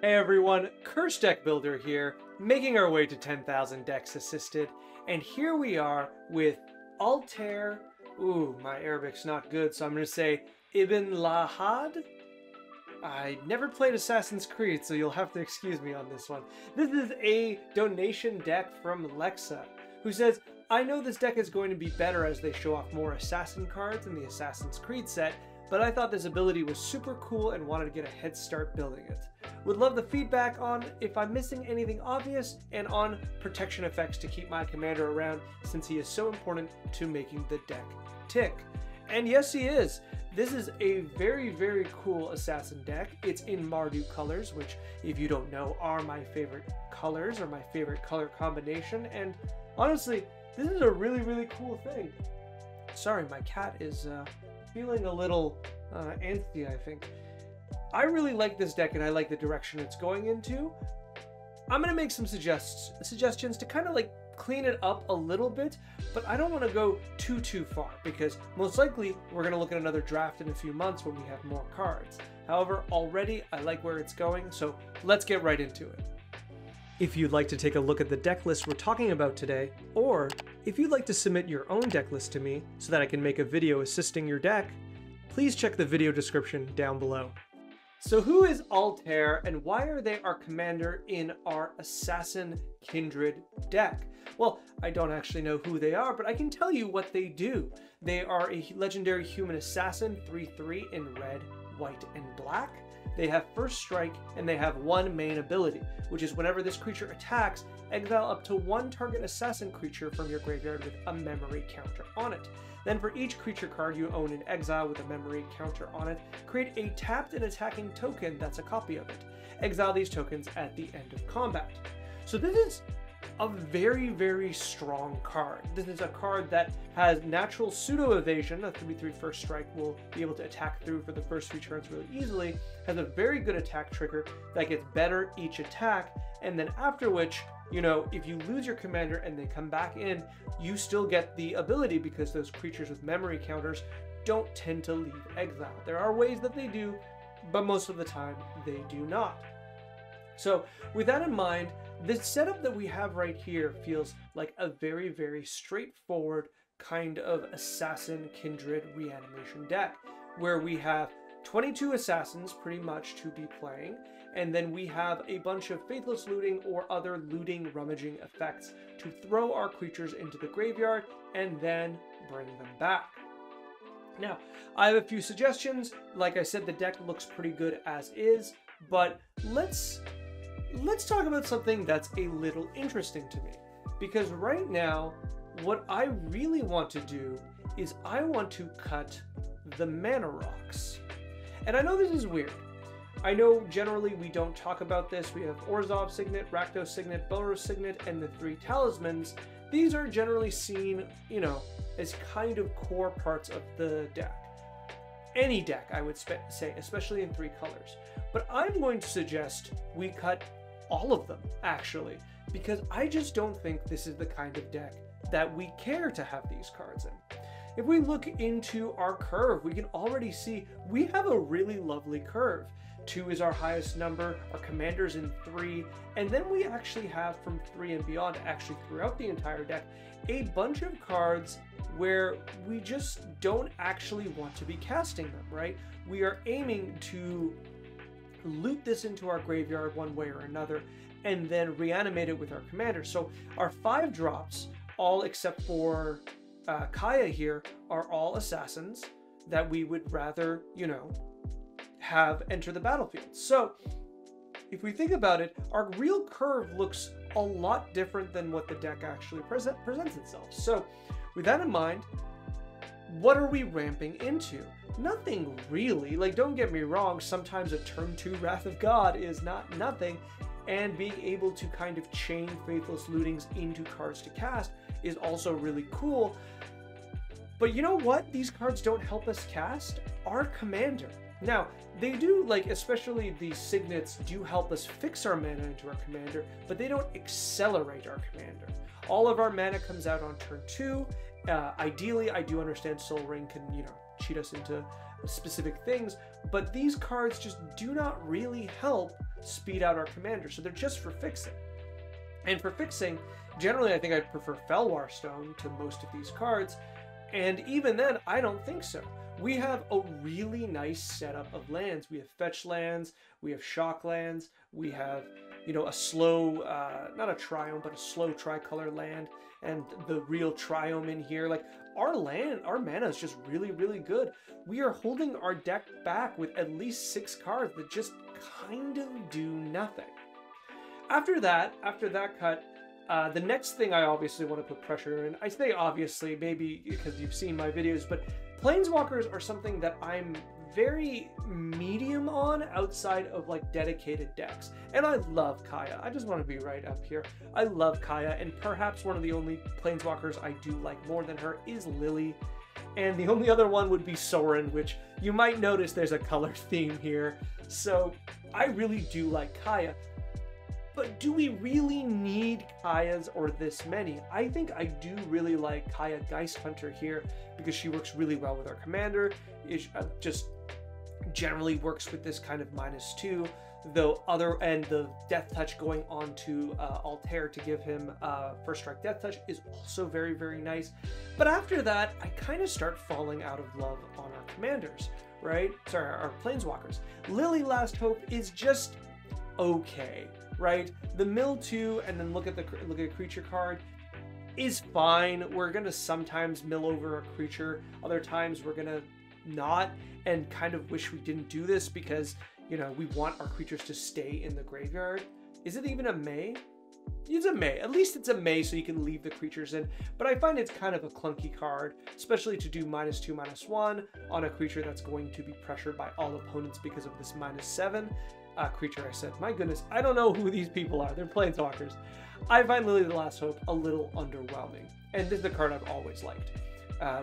Hey everyone, Curse Deck Builder here, making our way to 10,000 decks assisted, and here we are with Altaïr. Ooh, my Arabic's not good, so I'm going to say Ibn Lahad. I never played Assassin's Creed, so you'll have to excuse me on this one. This is a donation deck from Lexa, who says, I know this deck is going to be better as they show off more Assassin cards in the Assassin's Creed set, but I thought this ability was super cool and wanted to get a head start building it. Would love the feedback on if I'm missing anything obvious and on protection effects to keep my commander around since he is so important to making the deck tick. And yes, he is. This is a very, very cool assassin deck. It's in Mardu colors, which if you don't know are my favorite colors or my favorite color combination. And honestly, this is a really, really cool thing. Sorry, my cat is feeling a little antsy, I think. I really like this deck and I like the direction it's going into. I'm going to make some suggestions to kind of like clean it up a little bit, but I don't want to go too far because most likely we're going to look at another draft in a few months when we have more cards. However, already I like where it's going, so let's get right into it. If you'd like to take a look at the deck list we're talking about today, or if you'd like to submit your own deck list to me so that I can make a video assisting your deck, please check the video description down below. So who is Altaïr and why are they our commander in our Assassin Kindred deck? Well, I don't actually know who they are, but I can tell you what they do. They are a legendary human assassin, 3/3 in red, white, and black. They have first strike and they have one main ability, which is whenever this creature attacks, exile up to one target assassin creature from your graveyard with a memory counter on it. Then for each creature card you own in exile with a memory counter on it, create a tapped and attacking token that's a copy of it. Exile these tokens at the end of combat. So this is a very, very strong card. This is a card that has natural pseudo evasion. A 3/3 first strike will be able to attack through for the first 3 turns really easily. Has a very good attack trigger that gets better each attack, and then after which, you know, if you lose your commander and they come back in, you still get the ability because those creatures with memory counters don't tend to leave exile. There are ways that they do, but most of the time they do not. So with that in mind, this setup that we have right here feels like a very, very straightforward kind of Assassin Kindred reanimation deck, where we have 22 assassins pretty much to be playing, and then we have a bunch of faithless looting or other looting rummaging effects to throw our creatures into the graveyard and then bring them back. Now, I have a few suggestions. Like I said, the deck looks pretty good as is, but let's talk about something that's a little interesting to me. Because right now, what I really want to do is I want to cut the mana rocks. And I know this is weird. I know generally we don't talk about this. We have Orzhov Signet, Rakdos Signet, Belrose Signet, and the 3 talismans. These are generally seen, you know, as kind of core parts of the deck. Any deck, I would say, especially in 3 colors. But I'm going to suggest we cut all of them, actually, because I just don't think this is the kind of deck that we care to have these cards in. If we look into our curve, we can already see we have a really lovely curve. 2 is our highest number, our commander's in 3, and then we actually have from 3 and beyond, actually throughout the entire deck, a bunch of cards where we just don't actually want to be casting them, right? We are aiming to loot this into our graveyard one way or another, and then reanimate it with our commander. So our 5 drops, all except for Kaya here, are all assassins that we would rather, you know, have enter the battlefield. So if we think about it, our real curve looks a lot different than what the deck actually presents itself. So with that in mind, what are we ramping into? Nothing really. Like, don't get me wrong, sometimes a turn 2 Wrath of God is not nothing, and being able to kind of chain Faithless Lootings into cards to cast is also really cool. But you know what these cards don't help us cast? Our commander. Now, they do, like, especially the signets do help us fix our mana into our commander, but they don't accelerate our commander. All of our mana comes out on turn 2. Ideally, I do understand Soul Ring can, you know, cheat us into specific things, but these cards just do not really help speed out our commander, so they're just for fixing. And for fixing, generally I think I'd prefer Felwar Stone to most of these cards, and even then, I don't think so. We have a really nice setup of lands. We have fetch lands, we have shock lands, we have, you know, a slow, not a triome, but a slow tricolor land, and the real triome in here. Like, our mana is just really, really good. We are holding our deck back with at least 6 cards that just kind of do nothing. After that cut, the next thing I obviously want to put pressure in, I say obviously, maybe because you've seen my videos, but Planeswalkers are something that I'm very medium on outside of like dedicated decks. And I love Kaya. I just want to be right up here. I love Kaya, and perhaps one of the only Planeswalkers I do like more than her is Lily. And the only other one would be Sorin, which you might notice there's a color theme here. So I really do like Kaya. But do we really need Kayas or this many? I think I do really like Kaya Geist Hunter here because she works really well with our commander. It just generally works with this kind of -2, though the Death Touch going on to Altaïr to give him First Strike Death Touch is also very, very nice. But after that, I kind of start falling out of love on our commanders, right? Sorry, our Planeswalkers. Lily Last Hope is just okay. Right, the mill 2 and then look at a creature card is fine. We're gonna sometimes mill over a creature, other times we're gonna not, and kind of wish we didn't do this because, you know, we want our creatures to stay in the graveyard. Is it even a May? It's a May. At least it's a May, so you can leave the creatures in. But I find it's kind of a clunky card, especially to do -2/-1 on a creature that's going to be pressured by all opponents because of this -7. Creature I said. My goodness, I don't know who these people are. They're Planeswalkers. I find Lily the Last Hope a little underwhelming. And this is the card I've always liked,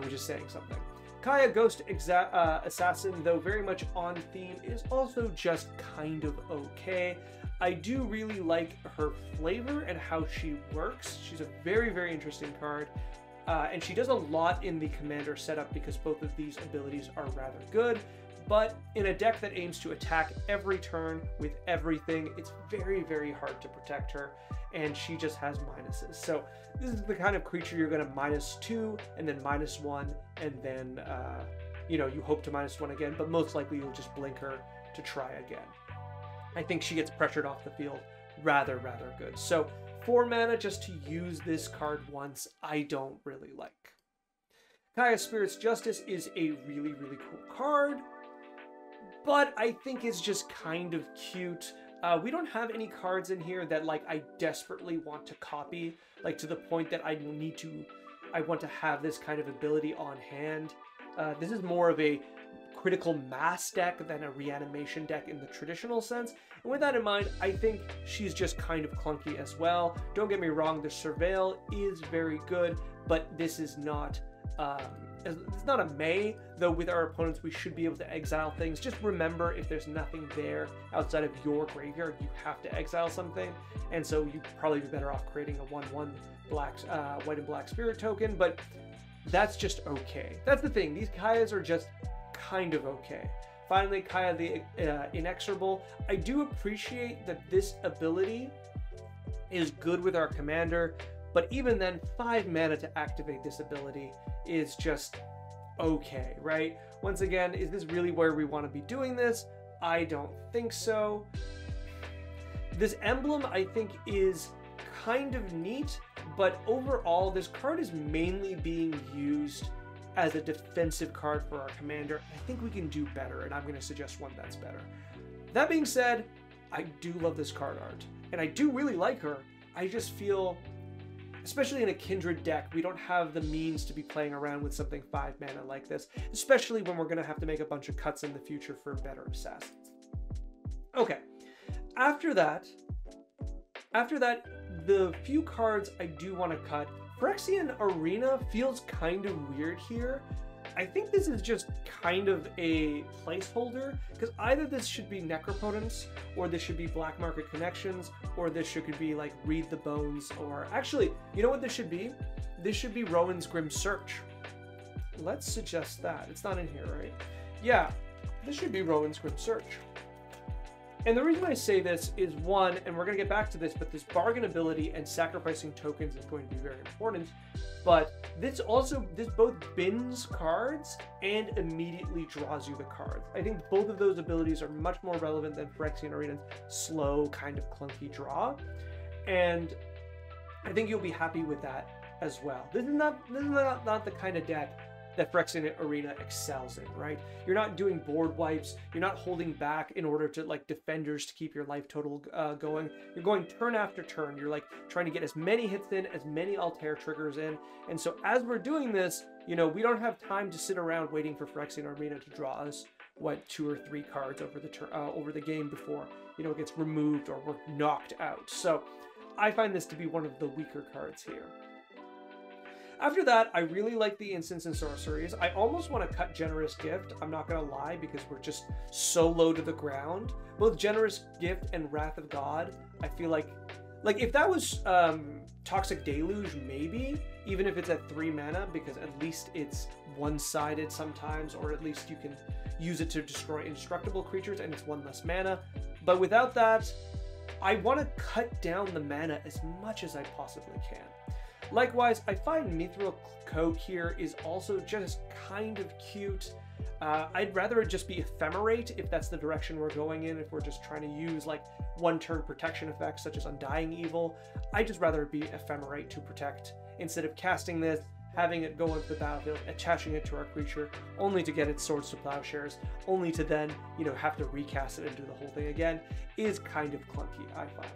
which is saying something. Kaya Ghost Assassin, though very much on theme, is also just kind of okay. I do really like her flavor and how she works. She's a very, very interesting card. And she does a lot in the commander setup because both of these abilities are rather good. But in a deck that aims to attack every turn with everything, it's very, very hard to protect her, and she just has minuses. So this is the kind of creature you're going to -2 and then -1, and then, you know, you hope to -1 again, but most likely you'll just blink her to try again. I think she gets pressured off the field rather, rather good. So 4 mana just to use this card once, I don't really like. Kaya Spirit's Justice is a really, really cool card, but I think it's just kind of cute. We don't have any cards in here that like I desperately want to copy, like to the point that I want to have this kind of ability on hand. This is more of a critical mass deck than a reanimation deck in the traditional sense. And with that in mind, I think she's just kind of clunky as well. Don't get me wrong, the Surveil is very good, but this is not it's not a May, though with our opponents we should be able to exile things. Just remember, if there's nothing there outside of your graveyard, you have to exile something, and so you'd probably be better off creating a 1/1 white and black spirit token, but that's just okay. That's the thing, these Kayas are just kind of okay. Finally, Kaya the Inexorable. I do appreciate that this ability is good with our commander, but even then, 5 mana to activate this ability is just okay, right? Once again, is this really where we want to be doing this? I don't think so. This emblem, I think, is kind of neat, but overall, this card is mainly being used as a defensive card for our commander. I think we can do better, and I'm going to suggest one that's better. That being said, I do love this card art, and I do really like her. I just feel, especially in a Kindred deck, we don't have the means to be playing around with something 5 mana like this, especially when we're going to have to make a bunch of cuts in the future for better assassins. Okay, after that, the few cards I do want to cut, Phyrexian Arena feels kind of weird here. I think this is just kind of a placeholder, because either this should be Necropotence, or this should be Black Market Connections, or this should be like Read the Bones, or actually, you know what this should be? This should be Rowan's Grim Search. Let's suggest that. It's not in here, right? yeah, this should be Rowan's Grim Search. And the reason I say this is, one, and we're going to get back to this, but this bargain ability and sacrificing tokens is going to be very important. But this both bins cards and immediately draws you the cards. I think both of those abilities are much more relevant than Phyrexian Arena's slow, kind of clunky draw. And I think you'll be happy with that as well. This is not the kind of deck that Phyrexian Arena excels in, right? You're not doing board wipes, you're not holding back in order to like defenders to keep your life total going. You're going turn after turn. You're like trying to get as many hits in, as many Altaïr triggers in. And so as we're doing this, you know, we don't have time to sit around waiting for Phyrexian Arena to draw us, what, 2 or 3 cards over the game before, you know, it gets removed or we're knocked out. So I find this to be one of the weaker cards here. After that, I really like the instants and sorceries. I almost want to cut Generous Gift, I'm not going to lie, because we're just so low to the ground. Both Generous Gift and Wrath of God, I feel like if that was Toxic Deluge, maybe, even if it's at 3 mana, because at least it's one-sided sometimes, or at least you can use it to destroy indestructible creatures and it's 1 less mana. But without that, I want to cut down the mana as much as I possibly can. Likewise, I find Mithril Coat here is also just kind of cute. I'd rather it just be Ephemerate if that's the direction we're going in, if we're just trying to use like 1-turn protection effects such as Undying Evil. I'd just rather it be Ephemerate to protect instead of casting this, having it go into the battlefield, attaching it to our creature, only to get its Swords to Plowshares, only to then, you know, have to recast it and do the whole thing again, is kind of clunky, I find.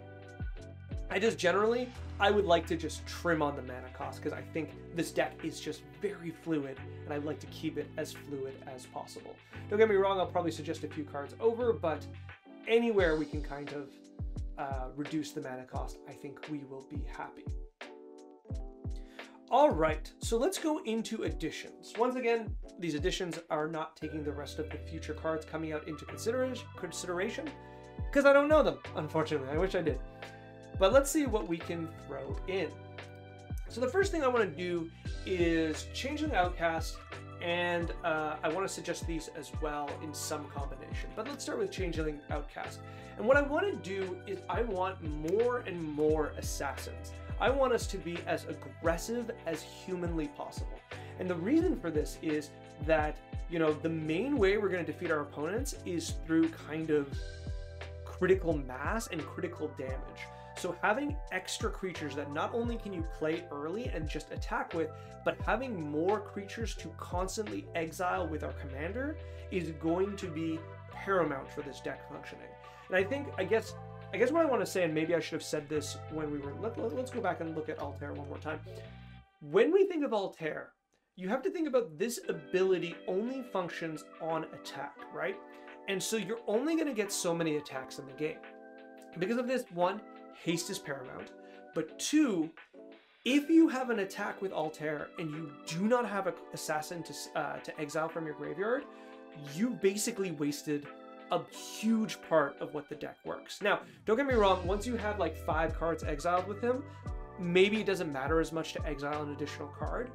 I would like to just trim on the mana cost because I think this deck is just very fluid and I'd like to keep it as fluid as possible. Don't get me wrong, I'll probably suggest a few cards over, but anywhere we can kind of reduce the mana cost, I think we will be happy. All right, so let's go into additions. Once again, these additions are not taking the rest of the future cards coming out into consideration because I don't know them, unfortunately. I wish I did. But let's see what we can throw in. So the first thing I want to do is Changeling Outcast, and I want to suggest these as well in some combination. But let's start with Changeling Outcast. And what I want to do is I want more and more assassins. I want us to be as aggressive as humanly possible. And the reason for this is that, you know, the main way we're going to defeat our opponents is through kind of critical mass and critical damage. So having extra creatures that not only can you play early and just attack with, but having more creatures to constantly exile with our commander is going to be paramount for this deck functioning. And I guess what I want to say, and maybe I should have said this when we were, let's go back and look at Altaïr one more time. When we think of Altaïr, you have to think about this ability only functions on attack, right? And so you're only going to get so many attacks in the game. Because of this, 1, haste is paramount, but 2, if you have an attack with Altaïr and you do not have an assassin to exile from your graveyard, you basically wasted a huge part of what the deck works. Now, don't get me wrong, once you have like 5 cards exiled with him, maybe it doesn't matter as much to exile an additional card,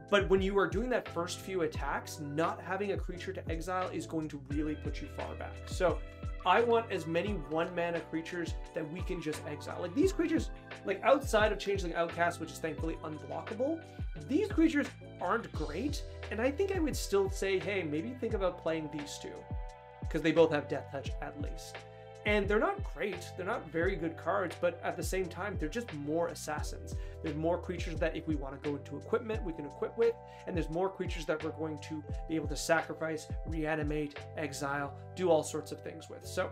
but when you are doing that first few attacks, not having a creature to exile is going to really put you far back. So I want as many 1-mana creatures that we can just exile. Like these creatures, like outside of Changeling Outcast, which is thankfully unblockable, these creatures aren't great. And I think I would still say, hey, maybe think about playing these 2, because they both have Death Touch at least. And they're not great, they're not very good cards, but at the same time, they're just more assassins. There's more creatures that if we want to go into equipment, we can equip with, and there's more creatures that we're going to be able to sacrifice, reanimate, exile, do all sorts of things with. So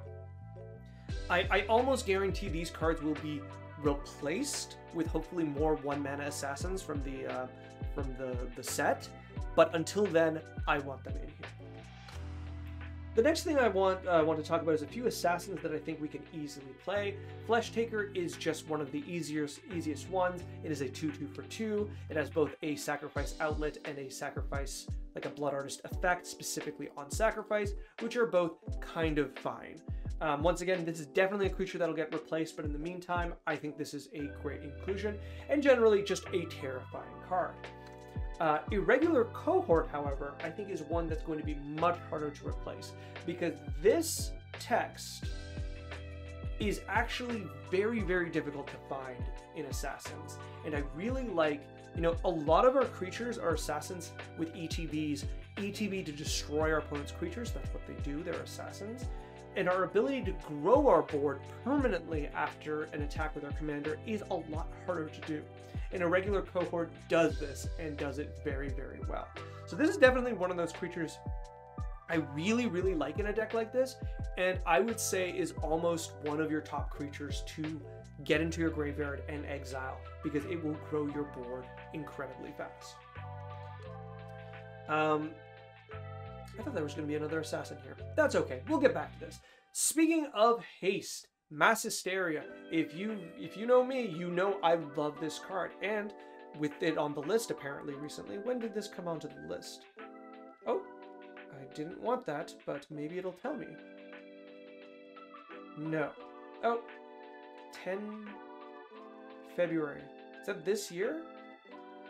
I almost guarantee these cards will be replaced with hopefully more 1-mana assassins from the set, but until then, I want them in here. The next thing I want to talk about is a few assassins that I think we can easily play. Flesh Taker is just one of the easiest ones. It is a 2/2 for 2. It has both a sacrifice outlet and a sacrifice, like a Blood Artist effect, specifically on sacrifice, which are both kind of fine. Once again, this is definitely a creature that'll get replaced, but in the meantime, I think this is a great inclusion, and generally just a terrifying card. Irregular Cohort, however, I think is one that's going to be much harder to replace, because this text is actually very, very difficult to find in Assassins. And I really like, you know, a lot of our creatures are Assassins with ETBs. ETB to destroy our opponent's creatures, that's what they do, they're Assassins. And our ability to grow our board permanently after an attack with our commander is a lot harder to do. And Irregular Cohort does this, and does it very, very well. So this is definitely one of those creatures I really, really like in a deck like this, and I would say is almost one of your top creatures to get into your graveyard and exile, because it will grow your board incredibly fast. I thought there was going to be another assassin here. That's okay. We'll get back to this. Speaking of haste, Mass Hysteria. If you know me, you know I love this card, and with it on the list apparently recently. When did this come onto the list? Oh, I didn't want that, but maybe it'll tell me. No. Oh, 10 February. Is that this year?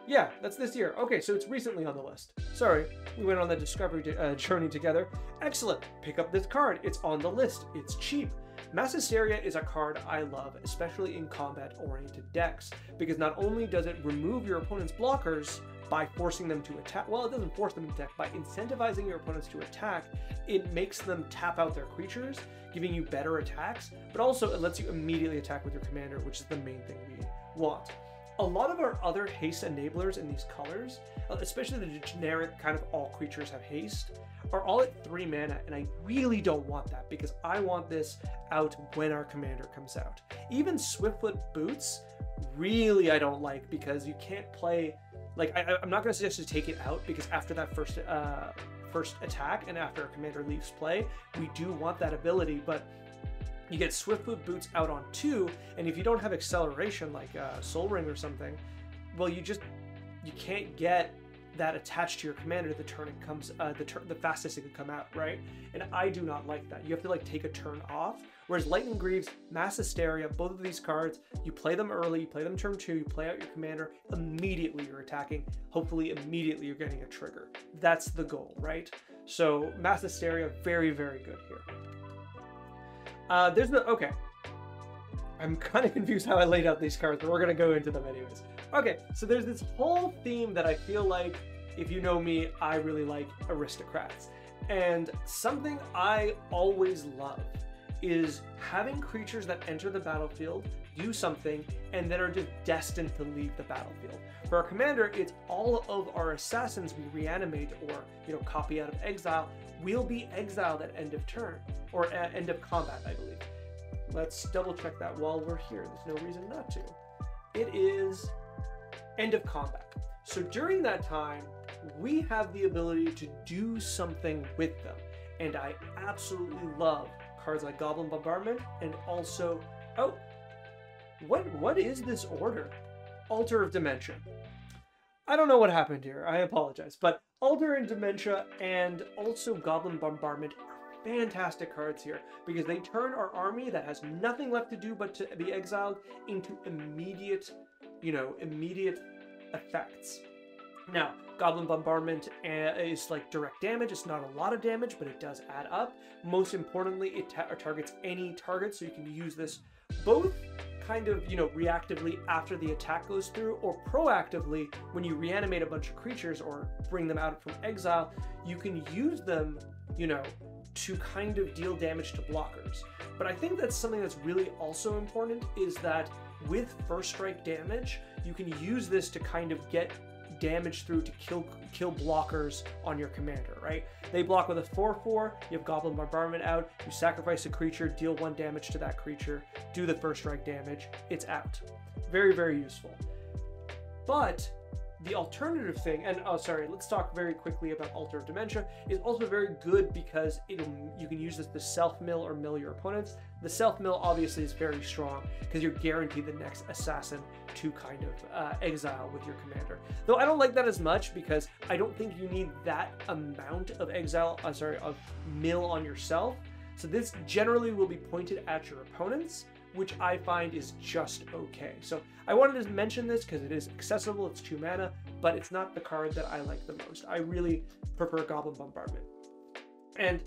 Yeah, that's this year. Okay, so it's recently on the list. Sorry, we went on the discovery journey together. Excellent. Pick up this card. It's on the list. It's cheap. Mass Hysteria is a card I love, especially in combat-oriented decks, because not only does it remove your opponent's blockers by forcing them to attack, well, it doesn't force them to attack, by incentivizing your opponents to attack, it makes them tap out their creatures, giving you better attacks, but also it lets you immediately attack with your commander, which is the main thing we want. A lot of our other haste enablers in these colors, especially the generic kind of all creatures have haste, are all at 3 mana, and I really don't want that, because I want this out when our commander comes out. Even Swiftfoot Boots, really I don't like, because you can't play, like, I'm not going to suggest to take it out, because after that first attack, and after our commander leaves play, we do want that ability, but you get Swiftfoot Boots out on 2, and if you don't have acceleration like Soul Ring or something, well, you can't get that attached to your commander the turn it comes, the fastest it can come out, right? And I do not like that. You have to like take a turn off. Whereas Lightning Greaves, Mass Hysteria, both of these cards, you play them early, you play them turn 2, you play out your commander, immediately you're attacking. Hopefully immediately you're getting a trigger. That's the goal, right? So Mass Hysteria, very, very good here. Okay. I'm kind of confused how I laid out these cards, but we're going to go into them anyways. Okay, so there's this whole theme that I feel like, if you know me, I really like aristocrats. And something I always love is having creatures that enter the battlefield, do something, and then are just destined to leave the battlefield. For our commander, it's all of our assassins we reanimate or, you know, copy out of exile will be exiled at end of turn, or at end of combat, I believe. Let's double check that while we're here. There's no reason not to. It is end of combat. So during that time, we have the ability to do something with them. And I absolutely love cards like Goblin Bombardment, and also, oh, what is this order? Altar of Dementia. I don't know what happened here. I apologize. But Altar and Dementia and also Goblin Bombardment are fantastic cards here, because they turn our army that has nothing left to do but to be exiled into immediate, you know, immediate effects. Now, Goblin Bombardment is like direct damage. It's not a lot of damage, but it does add up. Most importantly, it targets any target, so you can use this both kind of, you know, reactively after the attack goes through, or proactively when you reanimate a bunch of creatures or bring them out from exile. You can use them, you know, to kind of deal damage to blockers. But I think that's something that's really also important, is that with first strike damage, you can use this to kind of get damage through to kill blockers on your commander, right? They block with a 4/4, you have Goblin Bombardment out, you sacrifice a creature, deal 1 damage to that creature, do the first strike damage, it's out. Very, very useful. But the alternative thing, and oh sorry, let's talk very quickly about Altar of Dementia, is also very good because you can use this to self-mill or mill your opponents. The self-mill obviously is very strong because you're guaranteed the next assassin to kind of exile with your commander. Though I don't like that as much, because I don't think you need that amount of exile, of mill on yourself. So this generally will be pointed at your opponents, which I find is just okay. So I wanted to mention this because it is accessible, it's 2 mana, but it's not the card that I like the most. I really prefer Goblin Bombardment. And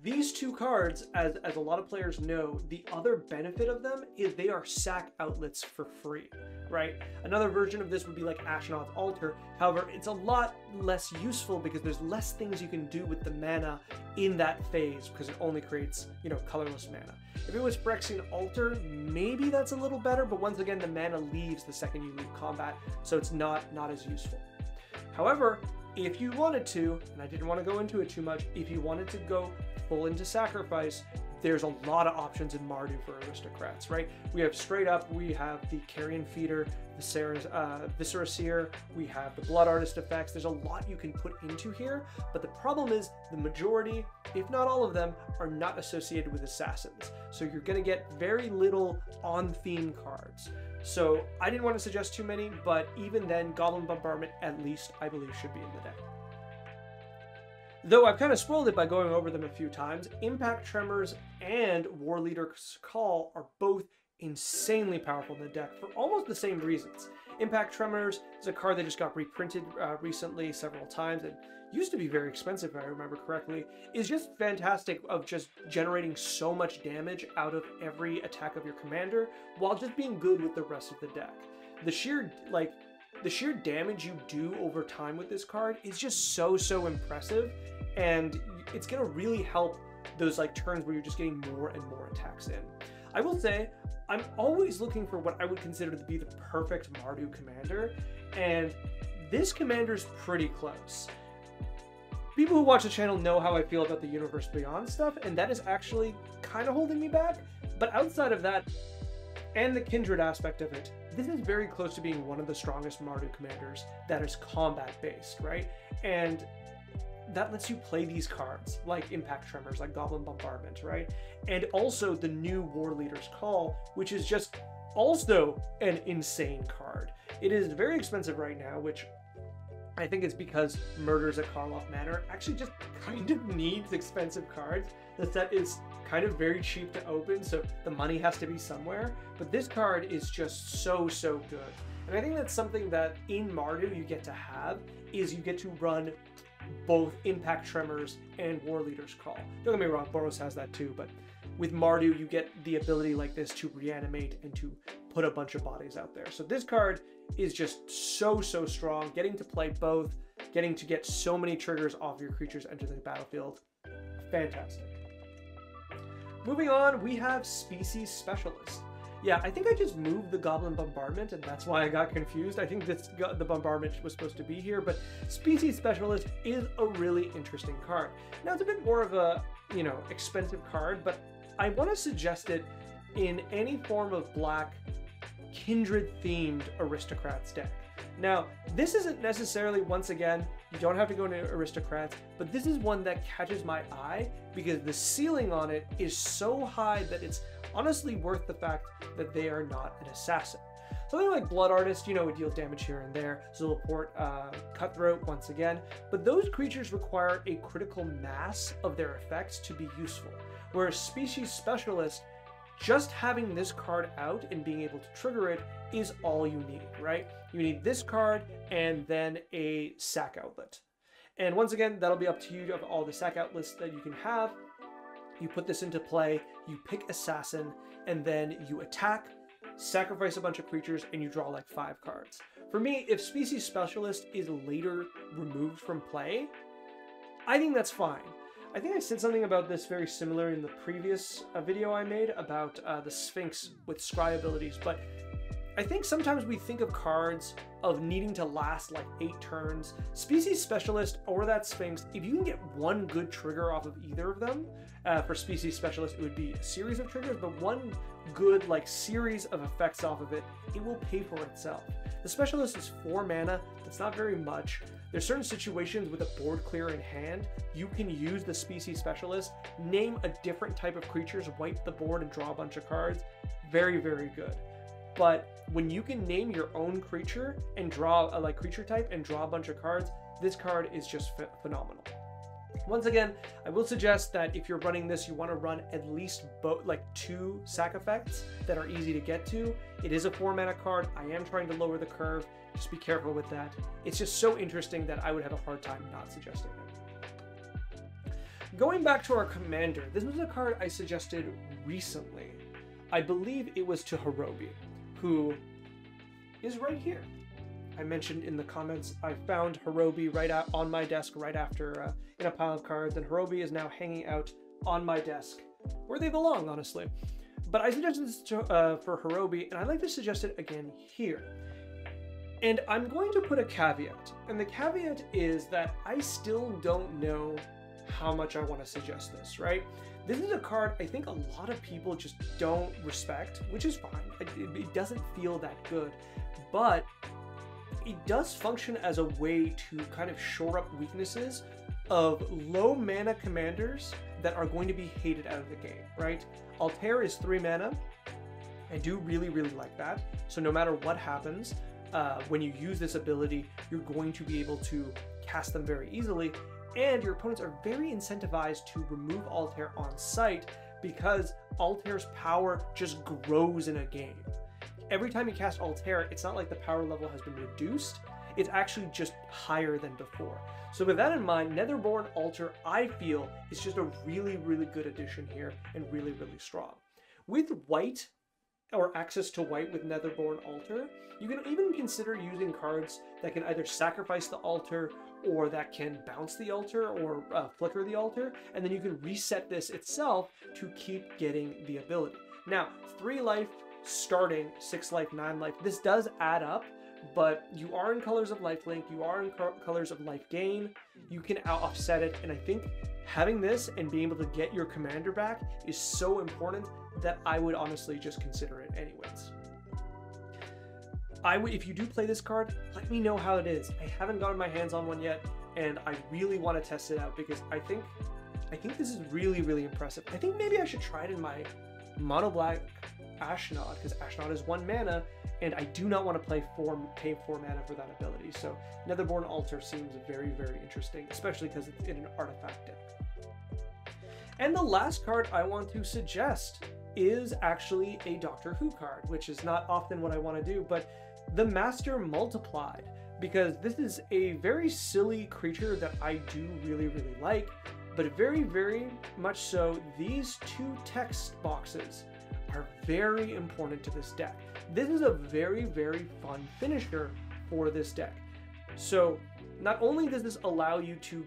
these two cards, as a lot of players know, the other benefit of them is they are sack outlets for free, right? Another version of this would be like Ashnod's Altar. However, it's a lot less useful because there's less things you can do with the mana in that phase because it only creates, you know, colorless mana. If it was Phyrexian Altar, maybe that's a little better, but once again, the mana leaves the second you leave combat, so it's not as useful. However, if you wanted to, and I didn't want to go into it too much, if you wanted to go full into sacrifice, there's a lot of options in Mardu for aristocrats, right? We have straight up, we have the Carrion Feeder, the Viscera Seer, we have the Blood Artist effects. There's a lot you can put into here, but the problem is the majority, if not all of them, are not associated with assassins. So you're gonna get very little on-theme cards. So I didn't want to suggest too many, but even then, Goblin Bombardment at least, I believe, should be in the deck. Though I've kind of spoiled it by going over them a few times, Impact Tremors and War Leader's Call are both insanely powerful in the deck for almost the same reasons. Impact Tremors is a card that just got reprinted recently several times and used to be very expensive if I remember correctly. Is just fantastic of just generating so much damage out of every attack of your commander while just being good with the rest of the deck. The sheer damage you do over time with this card is just so impressive, and it's gonna really help those like turns where you're just getting more and more attacks in. I will say, I'm always looking for what I would consider to be the perfect Mardu commander, and this commander's pretty close. People who watch the channel know how I feel about the Universe Beyond stuff, and that is actually kind of holding me back, but outside of that, and the Kindred aspect of it, this is very close to being one of the strongest Mardu commanders that is combat-based, right? And that lets you play these cards, like Impact Tremors, like Goblin Bombardment, right? And also the new War Leader's Call, which is just also an insane card. It is very expensive right now, which I think it's because Murders at Karloff Manor actually just kind of needs expensive cards. The set is kind of very cheap to open, so the money has to be somewhere. But this card is just so good. And I think that's something that in Mardu you get to have, is you get to run both Impact Tremors and War Leader's Call. Don't get me wrong, Boros has that too, but with Mardu you get the ability like this to reanimate and to put a bunch of bodies out there. So this card is just so strong, getting to play both, getting to get so many triggers off your creatures enter the battlefield. Fantastic. Moving on, we have Species Specialist. Yeah, I think I just moved the Goblin Bombardment, and that's why I got confused. I think the Bombardment was supposed to be here, but Species Specialist is a really interesting card. Now, it's a bit more of a, you know, expensive card, but I want to suggest it in any form of black Kindred-themed Aristocrats deck. Now, this isn't necessarily, once again, you don't have to go into Aristocrats, but this is one that catches my eye because the ceiling on it is so high that it's honestly worth the fact that they are not an assassin. Something like Blood Artist, you know, it deals damage here and there. Zulaport, Cutthroat, once again, but those creatures require a critical mass of their effects to be useful, whereas Species Specialist, just having this card out and being able to trigger it is all you need, right? You need this card and then a sack outlet. And once again, that'll be up to you of all the sack outlets that you can have. You put this into play, you pick Assassin, and then you attack, sacrifice a bunch of creatures, and you draw like 5 cards. For me, if Species Specialist is later removed from play, I think that's fine. I think I said something about this very similar in the previous video I made about the Sphinx with Scry abilities, but I think sometimes we think of cards of needing to last like 8 turns. Species Specialist or that Sphinx, if you can get one good trigger off of either of them, for Species Specialist it would be a series of triggers, but one good like series of effects off of it, it will pay for itself. The Specialist is 4 mana, that's not very much. There's certain situations with a board clear in hand, you can use the Species Specialist, name a different type of creatures, wipe the board and draw a bunch of cards. Very good. But when you can name your own creature and draw a creature type and draw a bunch of cards, this card is just phenomenal. Once again, I will suggest that if you're running this, you want to run at least like 2 sack effects that are easy to get to. It is a 4-mana card. I am trying to lower the curve. Just be careful with that. It's just so interesting that I would have a hard time not suggesting it. Going back to our commander, this was a card I suggested recently. I believe it was to Hirobi, who is right here. I mentioned in the comments, I found Hirobi right out on my desk right after in a pile of cards, and Hirobi is now hanging out on my desk where they belong, honestly. But I suggested this for Hirobi, and I'd like to suggest it again here. And I'm going to put a caveat, and the caveat is that I still don't know how much I want to suggest this, right? This is a card I think a lot of people just don't respect, which is fine. It doesn't feel that good, but it does function as a way to kind of shore up weaknesses of low mana commanders that are going to be hated out of the game, right? Altaïr is 3 mana. I do really, really like that. So no matter what happens, when you use this ability, you're going to be able to cast them very easily, and your opponents are very incentivized to remove Altaïr on sight because Altair's power just grows in a game. Every time you cast Altaïr, it's not like the power level has been reduced, it's actually just higher than before. So with that in mind, Netherborn Altar, I feel, is just a really, really good addition here and really, really strong. With white, or access to white with Netherborn Altar, you can even consider using cards that can either sacrifice the altar or that can bounce the altar or flicker the altar, and then you can reset this itself to keep getting the ability. Now, 3 life, starting 6 life, 9 life, this does add up, but you are in colors of lifelink, you are in colors of life gain, you can offset it, and I think having this and being able to get your commander back is so important that I would honestly just consider it anyways. If you do play this card, let me know how it is. I haven't gotten my hands on one yet, and I really want to test it out because I think this is really, really impressive. I think maybe I should try it in my mono black Ashnod, because Ashnod is 1 mana, and I do not want to pay 4 mana for that ability. So Netherborn Altar seems very, very interesting, especially because it's in an artifact deck. And the last card I want to suggest is actually a Doctor Who card, which is not often what I want to do, but the Master Multiplied, because this is a very silly creature that I do really, really like, but very, very much so, these 2 text boxes are very important to this deck. This is a very, very fun finisher for this deck. So not only does this allow you to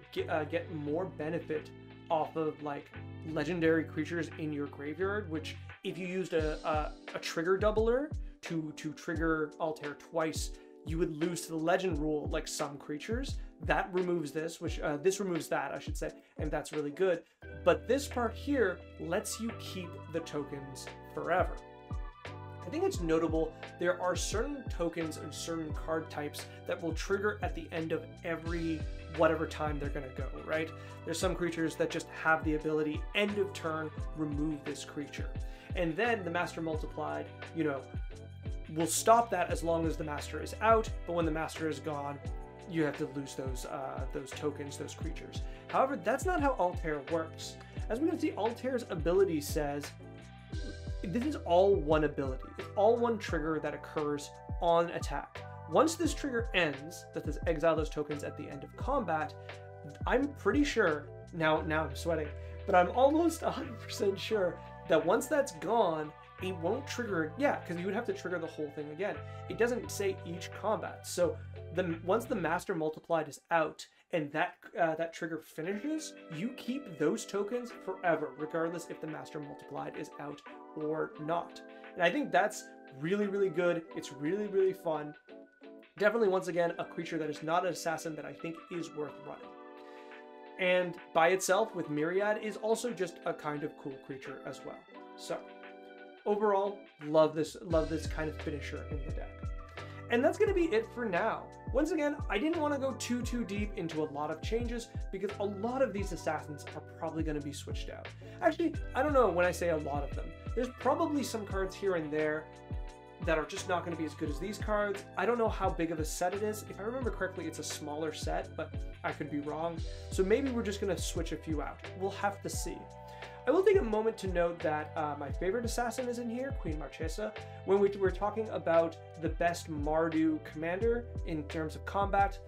get more benefit off of like legendary creatures in your graveyard, which if you used a trigger doubler to trigger Altaïr twice, you would lose to the legend rule like some creatures. That removes this, which this removes that, I should say, and that's really good. But this part here lets you keep the tokens forever. I think it's notable there are certain tokens and certain card types that will trigger at the end of every whatever time they're going to go, right? There's some creatures that just have the ability, end of turn, remove this creature. And then the Master Multiplied, you know, will stop that as long as the Master is out, but when the Master is gone, you have to lose those tokens, those creatures. However, that's not how Altaïr works. As we can see, Altair's ability says, this is all one ability. It's all one trigger that occurs on attack. Once this trigger ends, that says exile those tokens at the end of combat, I'm pretty sure, now I'm sweating, but I'm almost 100% sure that once that's gone, it won't trigger, yeah, because you would have to trigger the whole thing again. It doesn't say each combat. So once the Master Multiplied is out and that trigger finishes, you keep those tokens forever, regardless if the Master Multiplied is out or not. And I think that's really, really good. It's really, really fun. Definitely, once again, a creature that is not an assassin that I think is worth running. And by itself, with Myriad, is also just a kind of cool creature as well. So overall, love this kind of finisher in the deck. And that's going to be it for now. Once again, I didn't want to go too deep into a lot of changes because a lot of these assassins are probably going to be switched out. Actually, I don't know when I say a lot of them. There's probably some cards here and there that are just not going to be as good as these cards. I don't know how big of a set it is. If I remember correctly, it's a smaller set, but I could be wrong. So maybe we're just going to switch a few out. We'll have to see. I will take a moment to note that my favorite assassin is in here, Queen Marchesa. When we were talking about the best Mardu commander in terms of combat,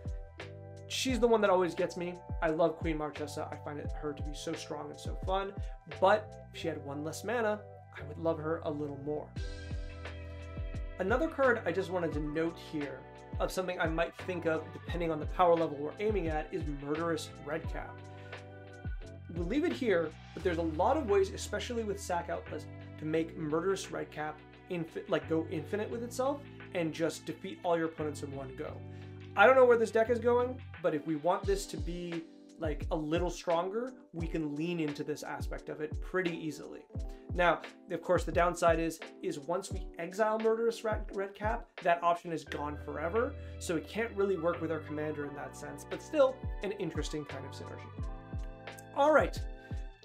she's the one that always gets me. I love Queen Marchesa. I find her to be so strong and so fun. But if she had one less mana, I would love her a little more. Another card I just wanted to note here of something I might think of depending on the power level we're aiming at is Murderous Redcap. We'll leave it here, but there's a lot of ways, especially with Sack Outlaws, to make Murderous Redcap go infinite with itself and just defeat all your opponents in one go. I don't know where this deck is going, but if we want this to be like a little stronger, we can lean into this aspect of it pretty easily. Now, of course, the downside is once we exile Murderous Redcap, that option is gone forever, so it can't really work with our commander in that sense, but still an interesting kind of synergy. All right,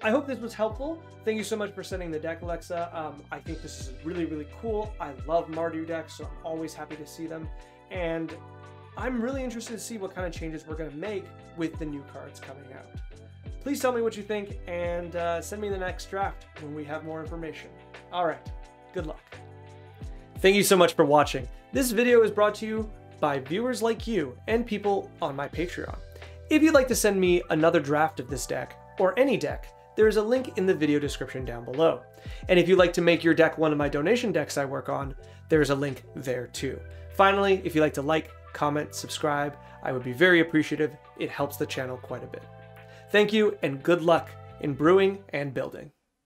I hope this was helpful. Thank you so much for sending the deck, Alexa. I think this is really, really cool. I love Mardu decks, so I'm always happy to see them. And I'm really interested to see what kind of changes we're going to make with the new cards coming out. Please tell me what you think and send me the next draft when we have more information. All right, good luck. Thank you so much for watching. This video is brought to you by viewers like you and people on my Patreon. If you'd like to send me another draft of this deck, or any deck, there is a link in the video description down below. And if you'd like to make your deck one of my donation decks I work on, there's a link there too. Finally, if you'd like to like, comment, subscribe, I would be very appreciative. It helps the channel quite a bit. Thank you and good luck in brewing and building.